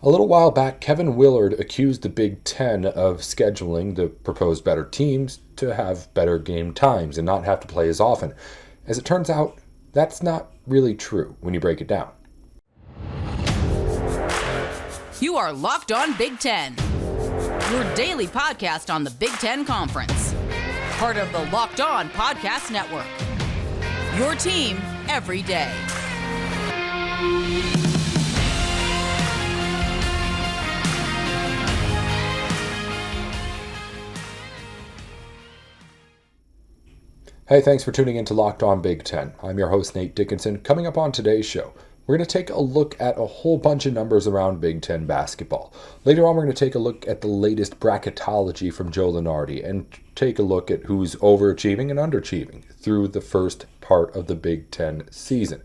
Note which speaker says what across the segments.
Speaker 1: A little while back, Kevin Willard accused the Big Ten of scheduling the proposed better teams to have better game times and not have to play as often. As it turns out, that's not really true when you break it down.
Speaker 2: You are Locked On Big Ten, your daily podcast on the Big Ten Conference. Part of the Locked On Podcast Network. Your team every day.
Speaker 1: Hey, thanks for tuning in to Locked On Big Ten. I'm your host, Nate Dickinson. Coming up on today's show, we're going to take a look at a whole bunch of numbers around Big Ten basketball. Later on, we're going to take a look at the latest bracketology from Joe Lunardi and take a look at who's overachieving and underachieving through the first part of the Big Ten season.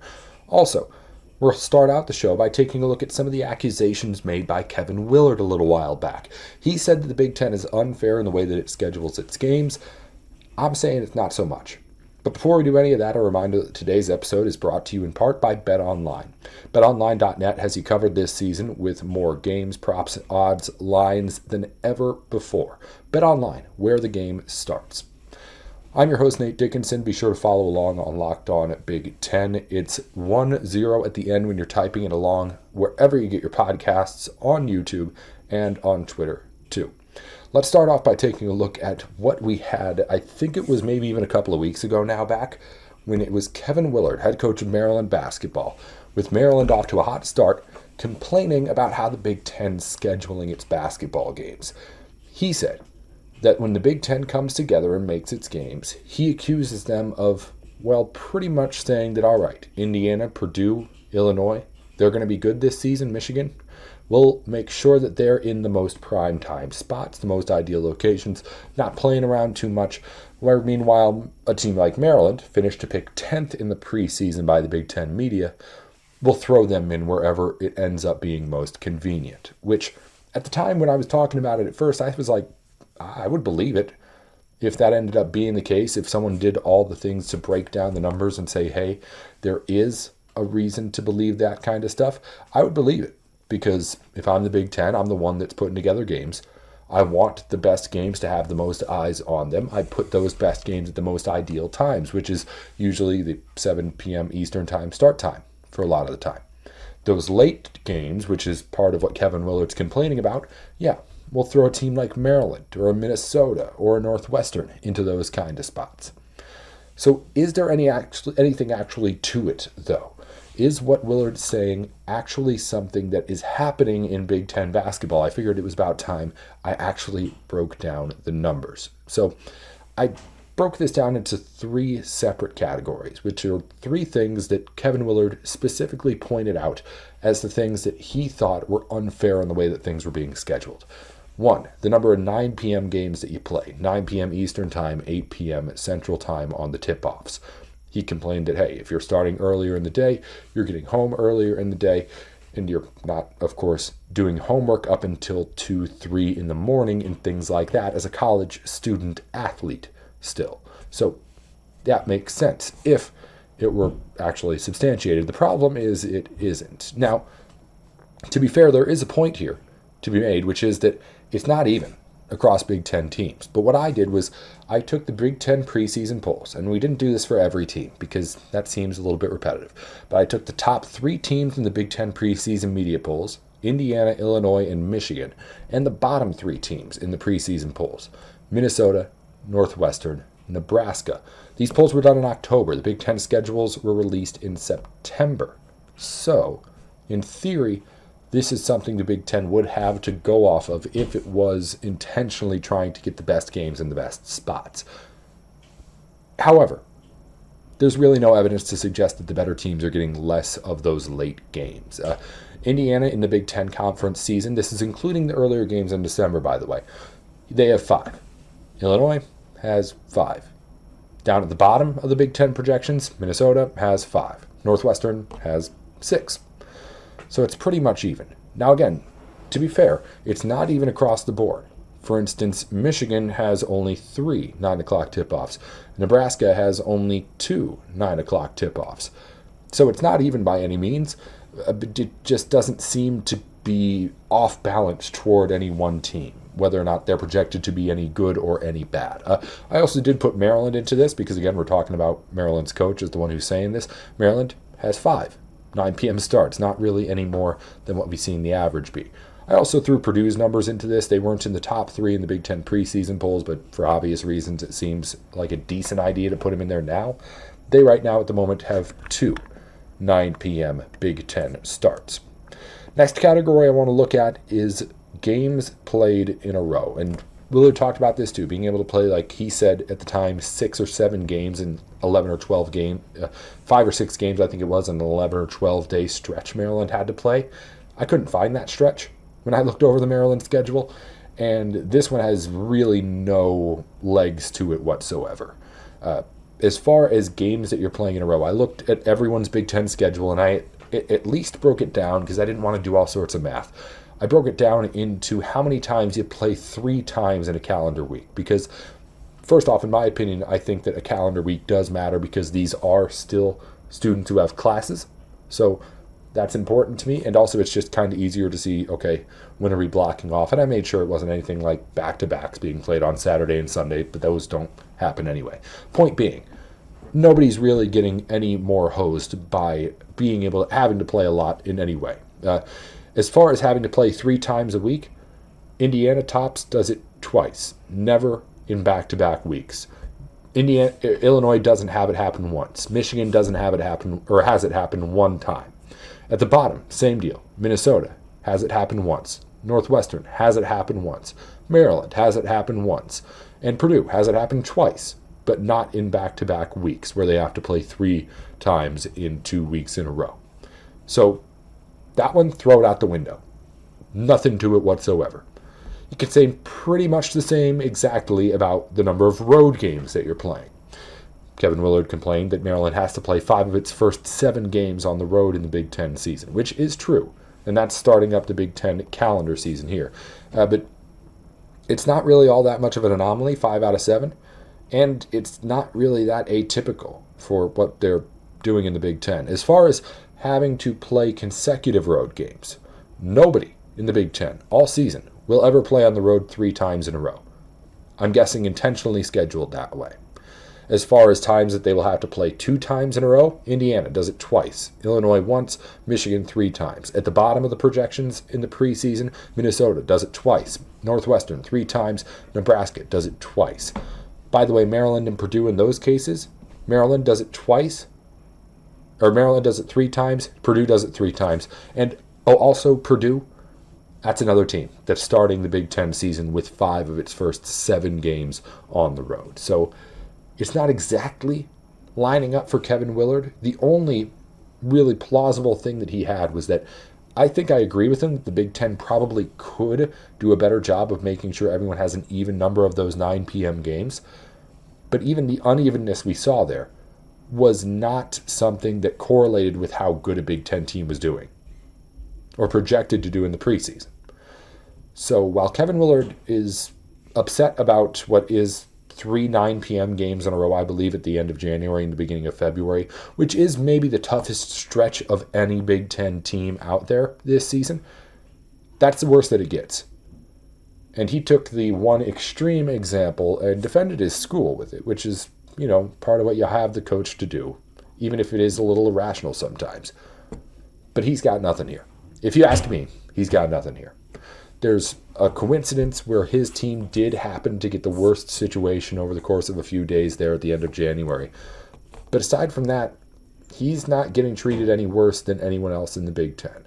Speaker 1: Also, we'll start out the show by taking a look at some of the accusations made by Kevin Willard a little while back. He said that the Big Ten is unfair in the way that it schedules its games. I'm saying it's not so much. But before we do any of that, a reminder that today's episode is brought to you in part by BetOnline. BetOnline.net has you covered this season with more games, props, odds, lines than ever before. BetOnline, where the game starts. I'm your host, Nate Dickinson. Be sure to follow along on Locked On Big Ten. It's 1-0 at the end when you're typing it along wherever you get your podcasts, on YouTube and on Twitter too. Let's start off by taking a look at what we had, I think it was maybe even a couple of weeks ago now back, when it was Kevin Willard, head coach of Maryland basketball, with Maryland off to a hot start, complaining about how the Big Ten's scheduling its basketball games. He said that when the Big Ten comes together and makes its games, he accuses them of, well, pretty much saying that, all right, Indiana, Purdue, Illinois, they're going to be good this season, Michigan. We'll make sure that they're in the most prime time spots, the most ideal locations, not playing around too much, where meanwhile a team like Maryland, finished to pick 10th in the preseason by the Big Ten media, will throw them in wherever it ends up being most convenient. Which, at the time when I was talking about it at first, I was like, I would believe it. If that ended up being the case, if someone did all the things to break down the numbers and say, hey, there is a reason to believe that kind of stuff, I would believe it. Because if I'm the Big Ten, I'm the one that's putting together games. I want the best games to have the most eyes on them. I put those best games at the most ideal times, which is usually the 7 p.m. Eastern time start time for a lot of the time. Those late games, which is part of what Kevin Willard's complaining about, yeah, we'll throw a team like Maryland or a Minnesota or a Northwestern into those kind of spots. So is there anything actually to it, though? Is what Willard's saying actually something that is happening in Big Ten basketball? I figured it was about time I actually broke down the numbers. So I broke this down into 3 separate categories, which are 3 things that Kevin Willard specifically pointed out as the things that he thought were unfair in the way that things were being scheduled. 1, the number of 9 p.m. games that you play, 9 p.m. Eastern time, 8 p.m. Central time on the tip-offs. He complained that, hey, if you're starting earlier in the day, you're getting home earlier in the day, and you're not, of course, doing homework up until 2, 3 in the morning and things like that as a college student athlete still. So that makes sense if it were actually substantiated. The problem is it isn't. Now, to be fair, there is a point here to be made, which is that it's not even across Big Ten teams. But what I did was I took the Big Ten preseason polls, and we didn't do this for every team because that seems a little bit repetitive. But I took the top 3 teams in the Big Ten preseason media polls, Indiana, Illinois, and Michigan, and the bottom 3 teams in the preseason polls, Minnesota, Northwestern, Nebraska. These polls were done in October. The Big Ten schedules were released in September. So, in theory, this is something the Big Ten would have to go off of if it was intentionally trying to get the best games in the best spots. However, there's really no evidence to suggest that the better teams are getting less of those late games. Indiana in the Big Ten conference season, this is including the earlier games in December, by the way, they have 5. Illinois has 5. Down at the bottom of the Big Ten projections, Minnesota has 5. Northwestern has 6. So it's pretty much even. Now again, to be fair, it's not even across the board. For instance, Michigan has only 3 9 o'clock tip-offs. Nebraska has only 2 9 o'clock tip-offs. So it's not even by any means. It just doesn't seem to be off balance toward any one team, whether or not they're projected to be any good or any bad. I also did put Maryland into this because, again, we're talking about Maryland's coach is the one who's saying this. Maryland has 5 9 p.m. starts, not really any more than what we've seen the average be. I also threw Purdue's numbers into this. They weren't in the top 3 in the Big Ten preseason polls, but for obvious reasons, it seems like a decent idea to put them in there now. They right now at the moment have 2 9 p.m. Big Ten starts. Next category I want to look at is games played in a row. And Willard talked about this too, being able to play, like he said at the time, 6 or 7 games in 11 or 12 games, 5 or 6 games I think it was, in an 11 or 12 day stretch Maryland had to play. I couldn't find that stretch when I looked over the Maryland schedule, and this one has really no legs to it whatsoever. As far as games that you're playing in a row, I looked at everyone's Big Ten schedule, and I at least broke it down because I didn't want to do all sorts of math. I broke it down into how many times you play 3 times in a calendar week. Because, first off, in my opinion, I think that a calendar week does matter because these are still students who have classes. So that's important to me. And also, it's just kind of easier to see, okay, when are we blocking off? And I made sure it wasn't anything like back-to-backs being played on Saturday and Sunday, but those don't happen anyway. Point being, nobody's really getting any more hosed by having to play a lot in any way. As far as having to play 3 times a week, Indiana tops does it twice, never in back-to-back weeks. Illinois doesn't have it happen once. Michigan doesn't have it happen, or has it happen 1 time. At the bottom, same deal. Minnesota has it happen once. Northwestern has it happen once. Maryland has it happen once. And Purdue has it happen twice, but not in back-to-back weeks where they have to play 3 times in 2 weeks in a row. So that one, throw it out the window. Nothing to it whatsoever. You could say pretty much the same exactly about the number of road games that you're playing. Kevin Willard complained that Maryland has to play 5 of its first 7 games on the road in the Big Ten season, which is true. And that's starting up the Big Ten calendar season here. But it's not really all that much of an anomaly, 5 out of 7. And it's not really that atypical for what they're doing in the Big Ten. As far as having to play consecutive road games, nobody in the Big Ten all season will ever play on the road 3 times in a row. I'm guessing intentionally scheduled that way. As far as times that they will have to play 2 times in a row, Indiana does it twice, Illinois once, Michigan 3 times. At the bottom of the projections in the preseason, Minnesota does it twice, Northwestern 3 times, Nebraska does it twice. By the way, Maryland and Purdue in those cases, Maryland does it twice, or Maryland does it 3 times, Purdue does it 3 times. And also Purdue, that's another team that's starting the Big Ten season with 5 of its first 7 games on the road. So it's not exactly lining up for Kevin Willard. The only really plausible thing that he had was that I think I agree with him that the Big Ten probably could do a better job of making sure everyone has an even number of those 9 p.m. games. But even the unevenness we saw there was not something that correlated with how good a Big Ten team was doing or projected to do in the preseason. So while Kevin Willard is upset about what is 3 9 p.m. games in a row, I believe, at the end of January and the beginning of February, which is maybe the toughest stretch of any Big Ten team out there this season, that's the worst that it gets. And he took the one extreme example and defended his school with it, which is, part of what you have the coach to do, even if it is a little irrational sometimes. But he's got nothing here. If you ask me, he's got nothing here. There's a coincidence where his team did happen to get the worst situation over the course of a few days there at the end of January. But aside from that, he's not getting treated any worse than anyone else in the Big Ten.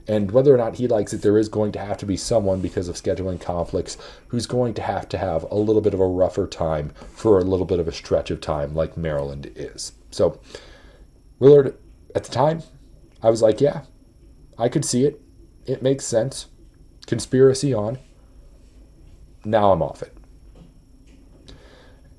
Speaker 1: And whether or not he likes it, there is going to have to be someone, because of scheduling conflicts, who's going to have a little bit of a rougher time for a little bit of a stretch of time like Maryland is. So Willard, at the time, I was like, yeah, I could see it. It makes sense. Conspiracy on. Now I'm off it.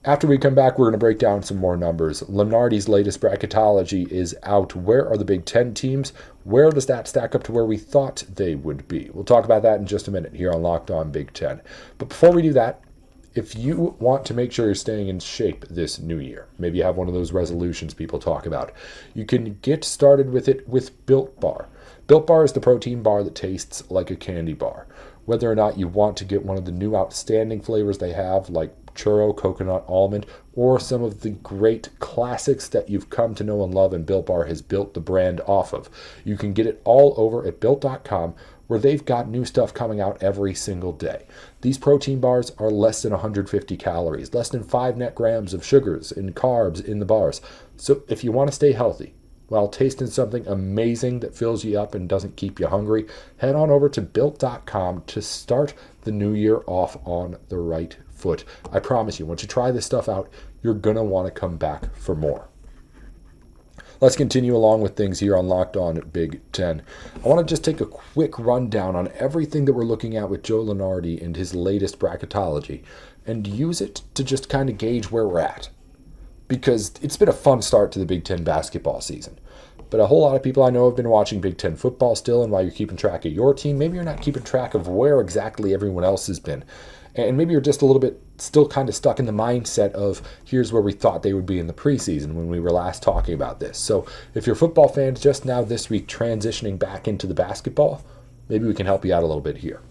Speaker 1: After we come back, we're going to break down some more numbers. Lunardi's latest bracketology is out. Where are the Big Ten teams? Where does that stack up to where we thought they would be? We'll talk about that in just a minute here on Locked On Big Ten. But before we do that, if you want to make sure you're staying in shape this new year, maybe you have one of those resolutions people talk about, you can get started with it with Built Bar. Built Bar is the protein bar that tastes like a candy bar. Whether or not you want to get one of the new outstanding flavors they have, like churro, coconut, almond, or some of the great classics that you've come to know and love and Built Bar has built the brand off of, you can get it all over at Built.com, where they've got new stuff coming out every single day. These protein bars are less than 150 calories, less than 5 net grams of sugars and carbs in the bars. So if you want to stay healthy while tasting something amazing that fills you up and doesn't keep you hungry, head on over to Built.com to start the new year off on the right foot. I promise you, once you try this stuff out, you're going to want to come back for more. Let's continue along with things here on Locked On Big Ten. I want to just take a quick rundown on everything that we're looking at with Joe Lunardi and his latest bracketology and use it to just kind of gauge where we're at. Because it's been a fun start to the Big Ten basketball season. But a whole lot of people I know have been watching Big Ten football still, and while you're keeping track of your team, maybe you're not keeping track of where exactly everyone else has been. And maybe you're just a little bit still kind of stuck in the mindset of here's where we thought they would be in the preseason when we were last talking about this. So if you're football fans just now this week transitioning back into the basketball, maybe we can help you out a little bit here.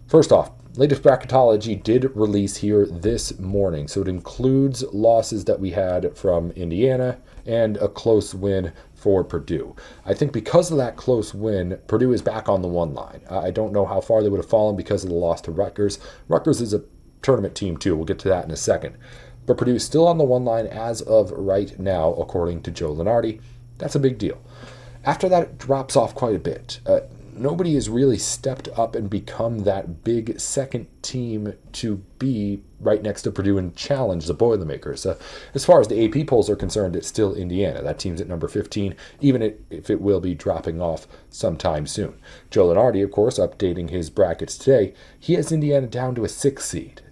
Speaker 1: First off, latest bracketology did release here this morning, so it includes losses that we had from Indiana and a close win for Purdue. I think because of that close win, Purdue is back on the one line. I don't know how far they would have fallen because of the loss to Rutgers. Rutgers is a tournament team too. We'll get to that in a second. But Purdue is still on the one line as of right now, according to Joe Lunardi. That's a big deal. After that, it drops off quite a bit. Nobody has really stepped up and become that big second team to be right next to Purdue and challenge the Boilermakers. As far as the AP polls are concerned, it's still Indiana. That team's at number 15, even if it will be dropping off sometime soon. Joe Lunardi, of course, updating his brackets today. He has Indiana down to a 6 seed.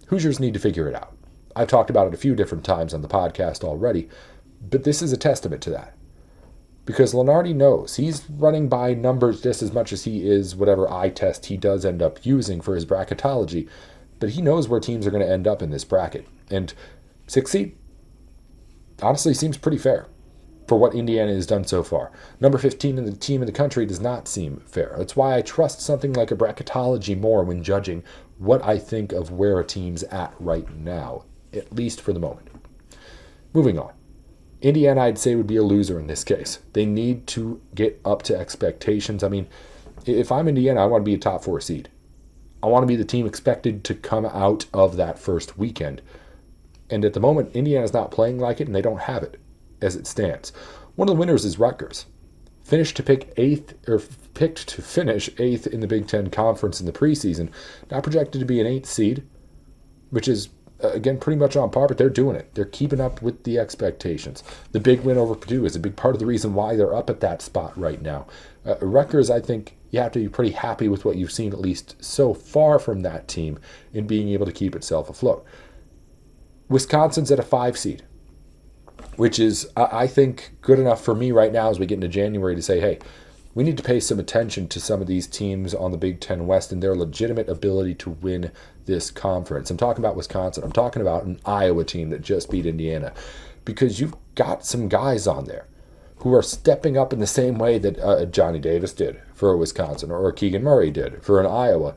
Speaker 1: Hoosiers need to figure it out. I've talked about it a few different times on the podcast already, but this is a testament to that. Because Lunardi knows he's running by numbers just as much as he is whatever eye test he does end up using for his bracketology, but he knows where teams are going to end up in this bracket. And 6 seed honestly seems pretty fair for what Indiana has done so far. Number 15 in the team in the country does not seem fair. That's why I trust something like a bracketology more when judging what I think of where a team's at right now, at least for the moment. Moving on. Indiana, I'd say, would be a loser in this case. They need to get up to expectations. I mean, if I'm Indiana, I want to be a top 4 seed. I want to be the team expected to come out of that first weekend. And at the moment, Indiana's not playing like it, and they don't have it as it stands. One of the winners is Rutgers. Picked to finish 8th in the Big Ten Conference in the preseason. Now projected to be an 8th seed, which is again, pretty much on par, but they're doing it. They're keeping up with the expectations. The big win over Purdue is a big part of the reason why they're up at that spot right now. Rutgers, I think you have to be pretty happy with what you've seen, at least so far from that team, in being able to keep itself afloat. Wisconsin's at a 5 seed, which is, I think, good enough for me right now as we get into January to say, hey, we need to pay some attention to some of these teams on the Big Ten West and their legitimate ability to win this conference. I'm talking about Wisconsin. I'm talking about an Iowa team that just beat Indiana, because you've got some guys on there who are stepping up in the same way that Johnny Davis did for Wisconsin or Keegan Murray did for an Iowa.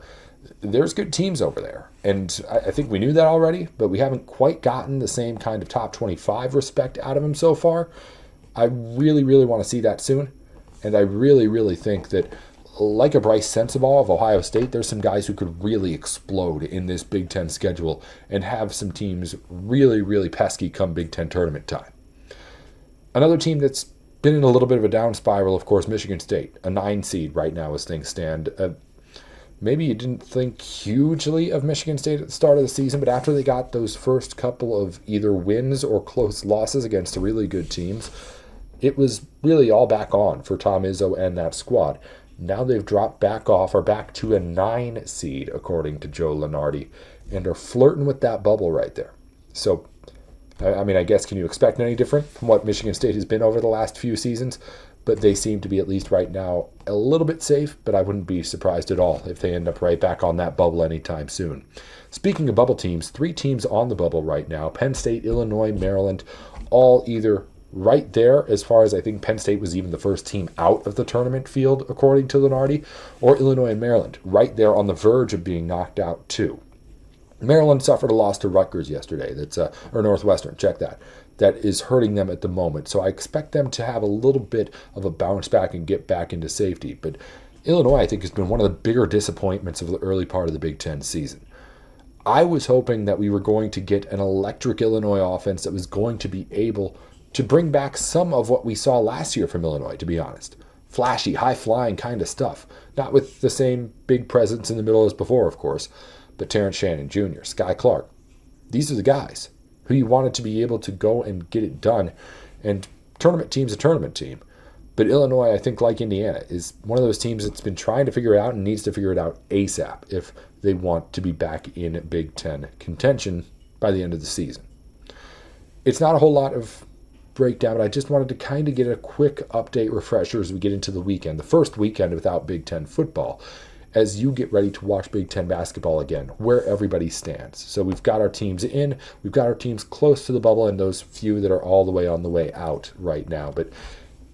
Speaker 1: There's good teams over there, and I think we knew that already, but we haven't quite gotten the same kind of top 25 respect out of them so far. I really, really want to see that soon. And I really, really think that, like a Bryce Sensabaugh of Ohio State, there's some guys who could really explode in this Big Ten schedule and have some teams really, really pesky come Big Ten tournament time. Another team that's been in a little bit of a down spiral, of course, Michigan State, a 9 seed right now as things stand. Maybe you didn't think hugely of Michigan State at the start of the season, but after they got those first couple of either wins or close losses against really good teams, it was really all back on for Tom Izzo and that squad. Now they've dropped back off, or back to a 9 seed, according to Joe Lunardi, and are flirting with that bubble right there. So, I mean, I guess, can you expect any different from what Michigan State has been over the last few seasons? But they seem to be, at least right now, a little bit safe, but I wouldn't be surprised at all if they end up right back on that bubble anytime soon. Speaking of bubble teams, 3 teams on the bubble right now, Penn State, Illinois, Maryland, all either right there as far as I think Penn State was even the first team out of the tournament field, according to Lunardi, or Illinois and Maryland, right there on the verge of being knocked out too. Maryland suffered a loss to Rutgers yesterday. Or Northwestern, check that. That is hurting them at the moment. So I expect them to have a little bit of a bounce back and get back into safety. But Illinois, I think, has been one of the bigger disappointments of the early part of the Big Ten season. I was hoping that we were going to get an electric Illinois offense that was going to be able to bring back some of what we saw last year from Illinois, to be honest. Flashy, high-flying kind of stuff. Not with the same big presence in the middle as before, of course, but Terrence Shannon Jr., Sky Clark. These are the guys who you wanted to be able to go and get it done. And tournament team's a tournament team. But Illinois, I think, like Indiana, is one of those teams that's been trying to figure it out and needs to figure it out ASAP if they want to be back in Big Ten contention by the end of the season. It's not a whole lot of breakdown, but I just wanted to kind of get a quick update refresher as we get into the weekend, the first weekend without Big Ten football, as you get ready to watch Big Ten basketball again, where everybody stands. So we've got our teams in, we've got our teams close to the bubble, and those few that are all the way on the way out right now. But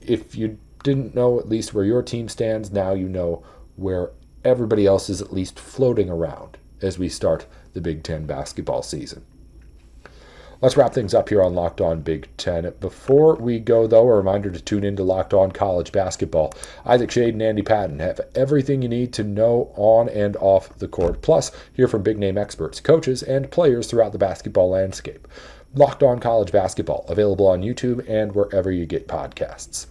Speaker 1: if you didn't know at least where your team stands, now you know where everybody else is at least floating around as we start the Big Ten basketball season. Let's wrap things up here on Locked On Big Ten. Before we go, though, a reminder to tune in to Locked On College Basketball. Isaac Shade and Andy Patton have everything you need to know on and off the court. Plus, hear from big-name experts, coaches, and players throughout the basketball landscape. Locked On College Basketball, available on YouTube and wherever you get podcasts.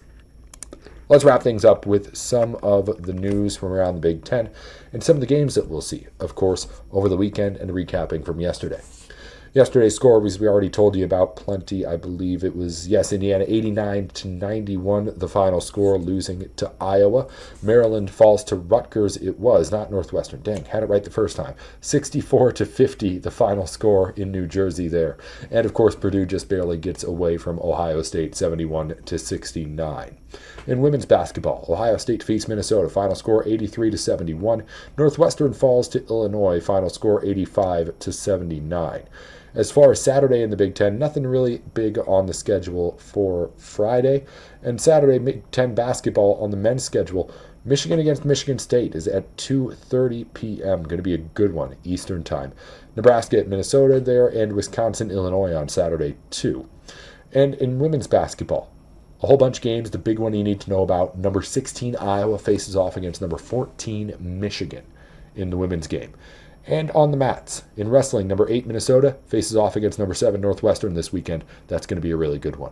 Speaker 1: Let's wrap things up with some of the news from around the Big Ten and some of the games that we'll see, of course, over the weekend and recapping from yesterday. Yesterday's score was, we already told you about plenty. I believe it was, Indiana 89-91, the final score, losing to Iowa. Maryland falls to Rutgers. It was, not Northwestern. Dang, had it right the first time. 64-50, the final score in New Jersey there. And, of course, Purdue just barely gets away from Ohio State, 71-69. In women's basketball, Ohio State defeats Minnesota, final score 83-71. Northwestern falls to Illinois, final score 85-79. As far as Saturday in the Big Ten, nothing really big on the schedule for Friday. And Saturday, Big Ten basketball on the men's schedule, Michigan against Michigan State is at 2:30 p.m. Going to be a good one, Eastern Time. Nebraska at Minnesota there, and Wisconsin, Illinois on Saturday too. And in women's basketball, a whole bunch of games. The big one you need to know about, number 16 Iowa faces off against number 14 Michigan in the women's game. And on the mats, in wrestling, number 8 Minnesota faces off against number 7 Northwestern this weekend. That's going to be a really good one.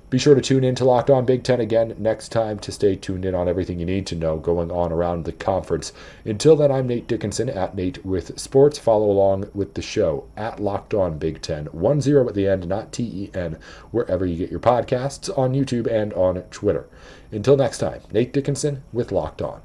Speaker 1: Be sure to tune in to Locked On Big Ten again next time to stay tuned in on everything you need to know going on around the conference. Until then, I'm Nate Dickinson at Nate with Sports. Follow along with the show at Locked On Big Ten, 10 at the end, not TEN, wherever you get your podcasts, on YouTube and on Twitter. Until next time, Nate Dickinson with Locked On.